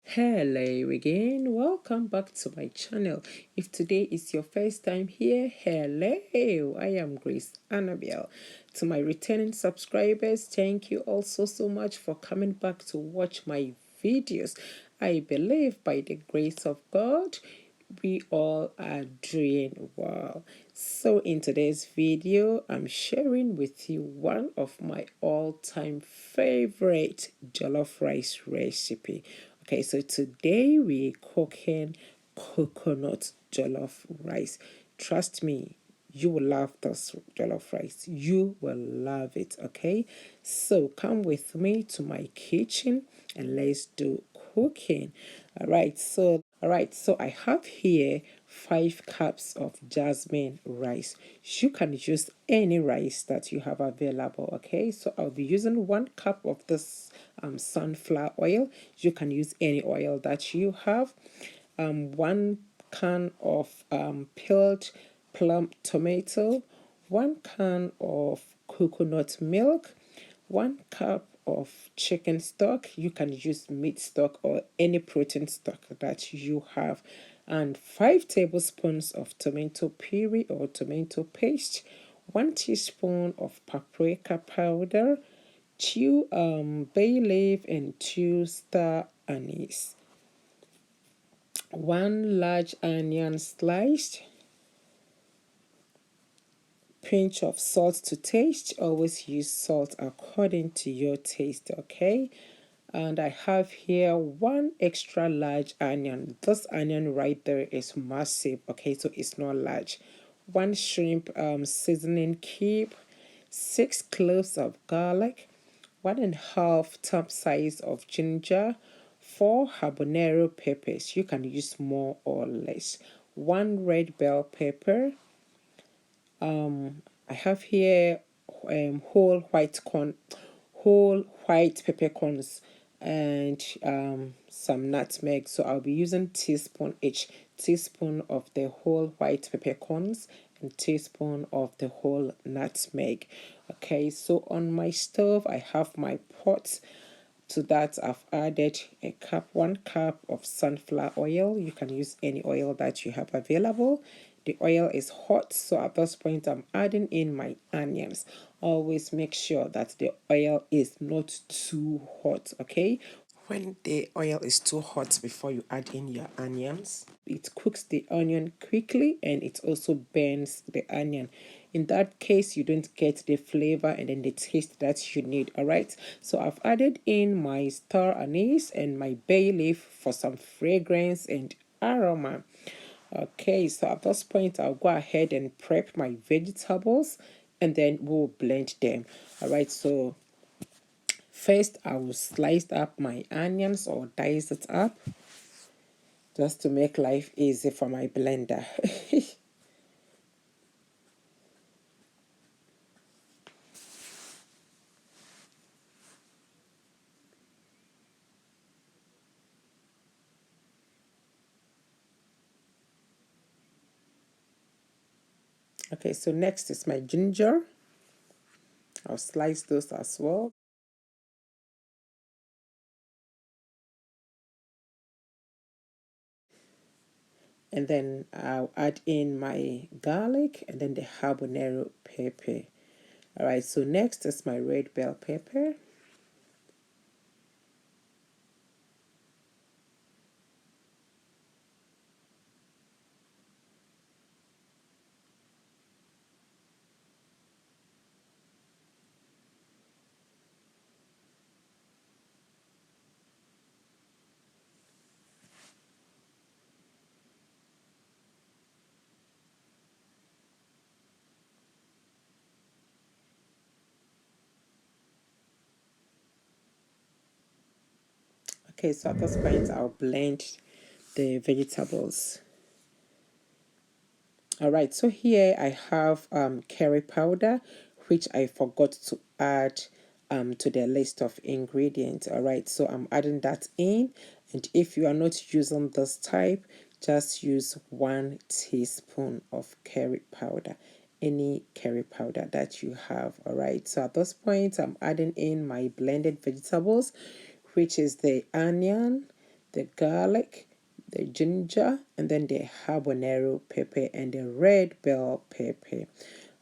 Hello again, welcome back to my channel. If today is your first time here, hello, I am Grace Annabelle. To my returning subscribers, thank you also so much for coming back to watch my videos. I believe by the grace of God we all are doing well. So in today's video, I'm sharing with you one of my all-time favorite jollof rice recipe. Okay, so today we're cooking coconut jollof rice. Trust me, you will love this jollof rice. You will love it. Okay, so come with me to my kitchen and let's do cooking. All right, so I have here 5 cups of jasmine rice. You can use any rice that you have available. Okay, so I'll be using 1 cup of this sunflower oil. You can use any oil that you have. 1 can of peeled plum tomato, 1 can of coconut milk, 1 cup of chicken stock. You can use meat stock or any protein stock that you have, and 5 tablespoons of tomato puree or tomato paste, 1 teaspoon of paprika powder, 2 bay leaf and 2 star anise, 1 large onion sliced, pinch of salt to taste. Always use salt according to your taste, okay? And I have here 1 extra large onion. This onion right there is massive, okay? So it's not large. 1 shrimp seasoning cube, 6 cloves of garlic, 1.5 thumb size of ginger, 4 habanero peppers. You can use more or less. 1 red bell pepper. I have here whole white peppercorns, and some nutmeg. So I'll be using each teaspoon of the whole white peppercorns and teaspoon of the whole nutmeg. Okay, so on my stove I have my pot. To that I've added 1 cup of sunflower oil. You can use any oil that you have available. The oil is hot, so at this point I'm adding in my onions. Always make sure that the oil is not too hot, okay? When the oil is too hot before you add in your onions, it cooks the onion quickly and it also burns the onion. In that case, you don't get the flavor and then the taste that you need. All right, so I've added in my star anise and my bay leaf for some fragrance and aroma. Okay, so at this point I'll go ahead and prep my vegetables and then we'll blend them. All right, so first I will slice up my onions or dice it up just to make life easy for my blender. Okay, so next is my ginger. I'll slice those as well. And then I'll add in my garlic and then the habanero pepper. All right, so next is my red bell pepper. Okay, so at this point I'll blend the vegetables. All right, so here I have curry powder, which I forgot to add to the list of ingredients. All right, so I'm adding that in, and if you are not using this type, just use 1 teaspoon of curry powder, any curry powder that you have. All right, so at this point I'm adding in my blended vegetables, which is the onion, the garlic, the ginger, and then the habanero pepper and the red bell pepper.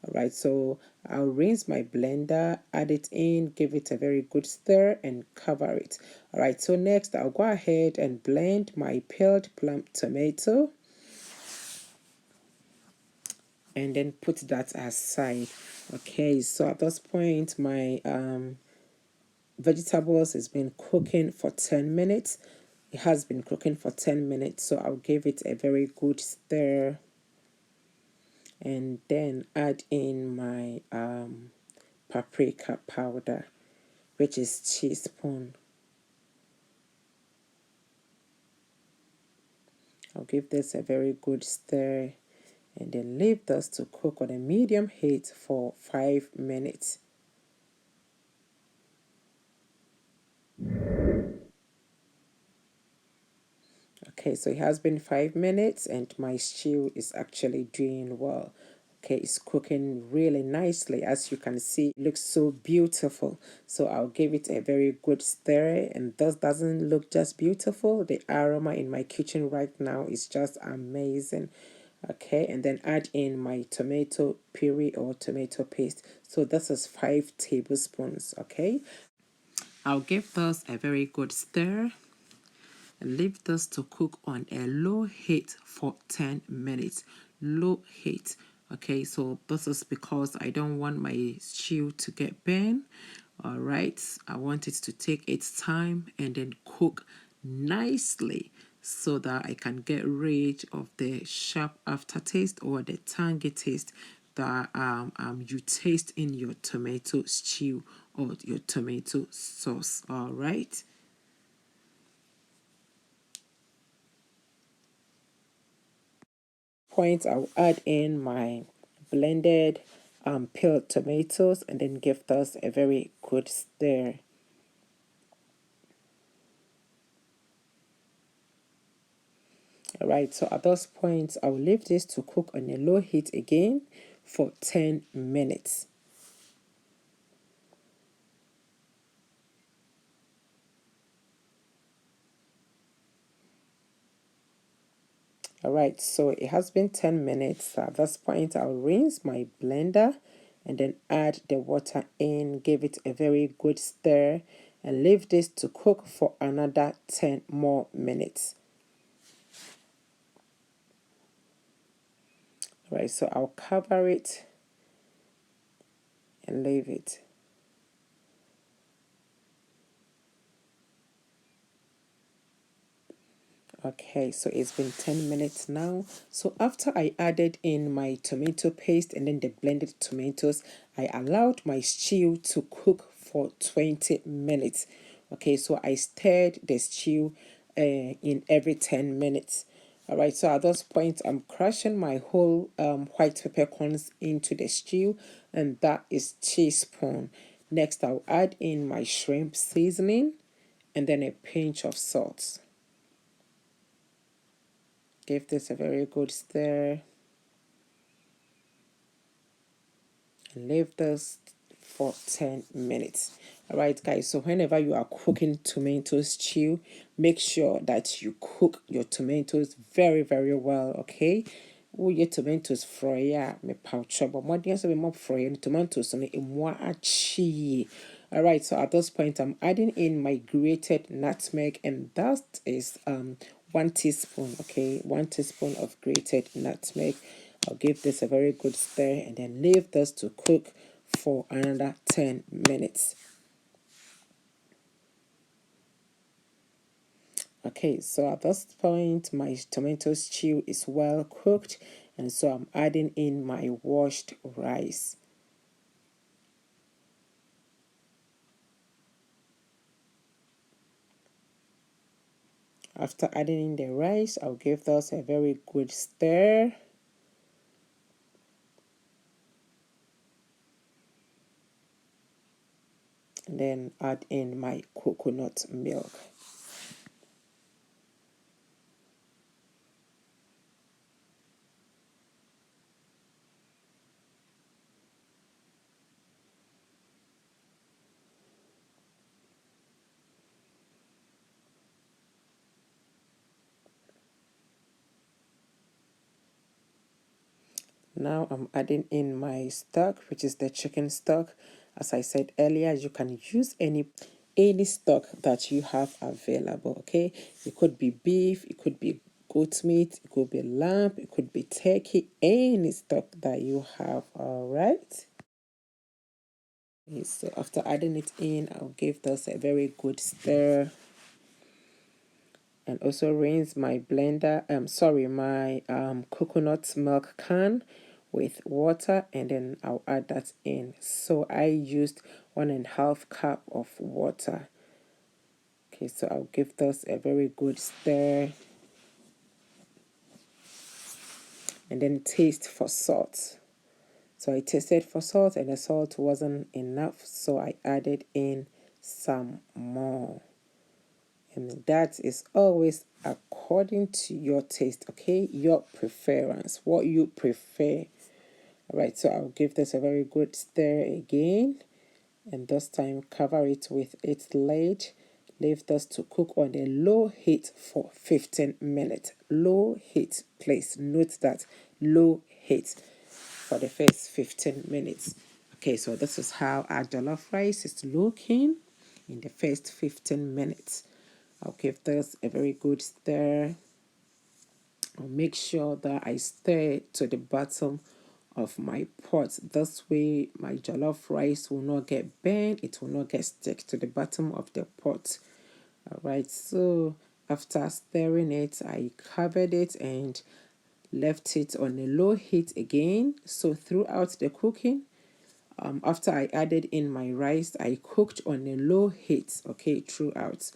All right, so I'll rinse my blender, add it in, give it a very good stir, and cover it. All right, so next I'll go ahead and blend my peeled plum tomato and then put that aside. Okay, so at this point my vegetables has been cooking for 10 minutes. It has been cooking for 10 minutes, so I'll give it a very good stir and then add in my paprika powder, which is teaspoon. I'll give this a very good stir and then leave this to cook on a medium heat for 5 minutes. Okay, so it has been 5 minutes and my stew is actually doing well. Okay, it's cooking really nicely. As you can see, it looks so beautiful. So I'll give it a very good stir, and this doesn't look just beautiful. The aroma in my kitchen right now is just amazing. Okay, and then add in my tomato puree or tomato paste. So this is 5 tablespoons. Okay, I'll give this a very good stir and leave this to cook on a low heat for 10 minutes. Low heat. Okay, so this is because I don't want my stew to get burned. All right, I want it to take its time and then cook nicely so that I can get rid of the sharp aftertaste or the tangy taste that you taste in your tomato stew or your tomato sauce. All right. Point, I'll add in my blended peeled tomatoes and then give this a very good stir. Alright, so at this point I'll leave this to cook on a low heat again for 10 minutes. Alright, so it has been 10 minutes. So at this point I'll rinse my blender and then add the water in, give it a very good stir, and leave this to cook for another 10 more minutes. Right, so I'll cover it and leave it. Okay, so it's been 10 minutes now. So after I added in my tomato paste and then the blended tomatoes, I allowed my stew to cook for 20 minutes. Okay, so I stirred the stew in every 10 minutes. All right, so at this point, I'm crushing my whole white peppercorns into the stew, and that is teaspoon. Next, I'll add in my shrimp seasoning and then a pinch of salt. Give this a very good stir and leave this for 10 minutes. All right, guys, so whenever you are cooking tomato stew, make sure that you cook your tomatoes very, very well, okay? Your tomatoes fry me pouch but more than so more fry and tomatoes on it more achi. All right, so at this point I'm adding in my grated nutmeg, and that is 1 teaspoon. Okay, 1 teaspoon of grated nutmeg. I'll give this a very good stir and then leave this to cook for another 10 minutes. Okay, so at this point my tomato stew is well cooked, and so I'm adding in my washed rice. After adding in the rice, I'll give this a very good stir. And then add in my coconut milk. Now I'm adding in my stock, which is the chicken stock. As I said earlier, you can use any stock that you have available. Okay, it could be beef, it could be goat meat, it could be lamb, it could be turkey, any stock that you have. All right. Okay, so after adding it in, I'll give this a very good stir, and also rinse my blender, my coconut milk can with water, and then I'll add that in. So I used 1.5 cup of water. Okay, so I'll give this a very good stir, and then taste for salt. So I tasted for salt and the salt wasn't enough, so I added in some more. And that is always according to your taste, okay? Your preference, what you prefer. All right, so I'll give this a very good stir again. And this time cover it with its lid. Leave this to cook on a low heat for 15 minutes. Low heat, please note that, low heat for the first 15 minutes. Okay, so this is how our jollof rice is looking in the first 15 minutes. I'll give this a very good stir. I'll make sure that I stir to the bottom of my pot. This way my jollof rice will not get burnt, it will not get stuck to the bottom of the pot. All right, so after stirring it, I covered it and left it on a low heat again. So throughout the cooking, after I added in my rice, I cooked on a low heat, okay, throughout.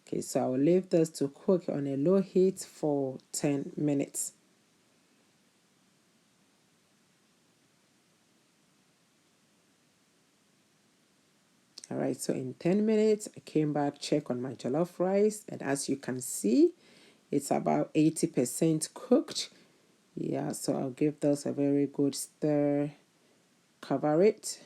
Okay, so I'll leave this to cook on a low heat for 10 minutes. All right, so in 10 minutes, I came back, check on my jollof rice, and as you can see, it's about 80% cooked. Yeah, so I'll give this a very good stir, cover it,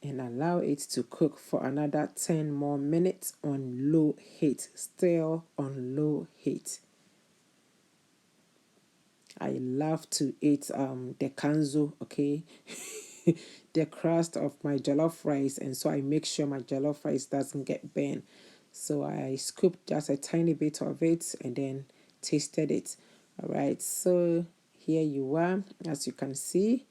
and allow it to cook for another 10 more minutes on low heat, still on low heat. I love to eat the kanzo, okay, the crust of my jollof rice, and so I make sure my jollof rice doesn't get burnt. So I scooped just a tiny bit of it and then tasted it. All right, so here you are. As you can see,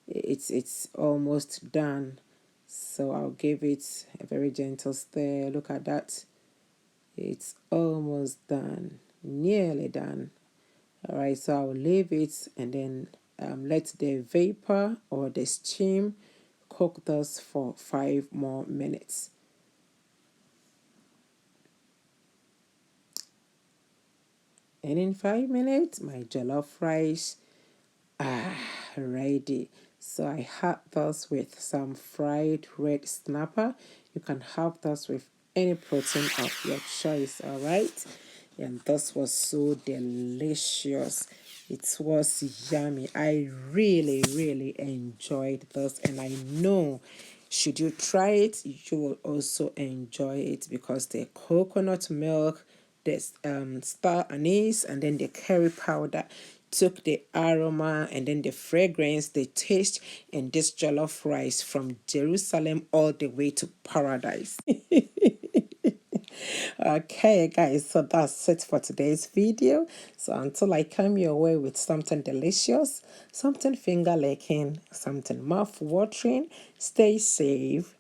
it's almost done. So I'll give it a very gentle stir. Look at that. It's almost done, nearly done. All right, so I'll leave it and then let the vapor or the steam cook this for 5 more minutes. And in 5 minutes, my jollof rice ready. So I had this with some fried red snapper. You can have this with any protein of your choice, all right? And this was so delicious. It was yummy. I really enjoyed this, and I know should you try it, you will also enjoy it because the coconut milk, the star anise, and then the curry powder took the aroma and then the fragrance, the taste, and this jollof rice from Jerusalem all the way to paradise. Okay, guys, so that's it for today's video. So until I come your way with something delicious, something finger-licking, something mouth-watering, stay safe,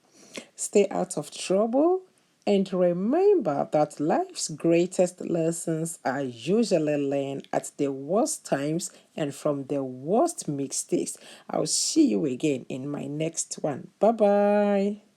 stay out of trouble, and remember that life's greatest lessons are usually learned at the worst times and from the worst mistakes. I'll see you again in my next one. Bye-bye.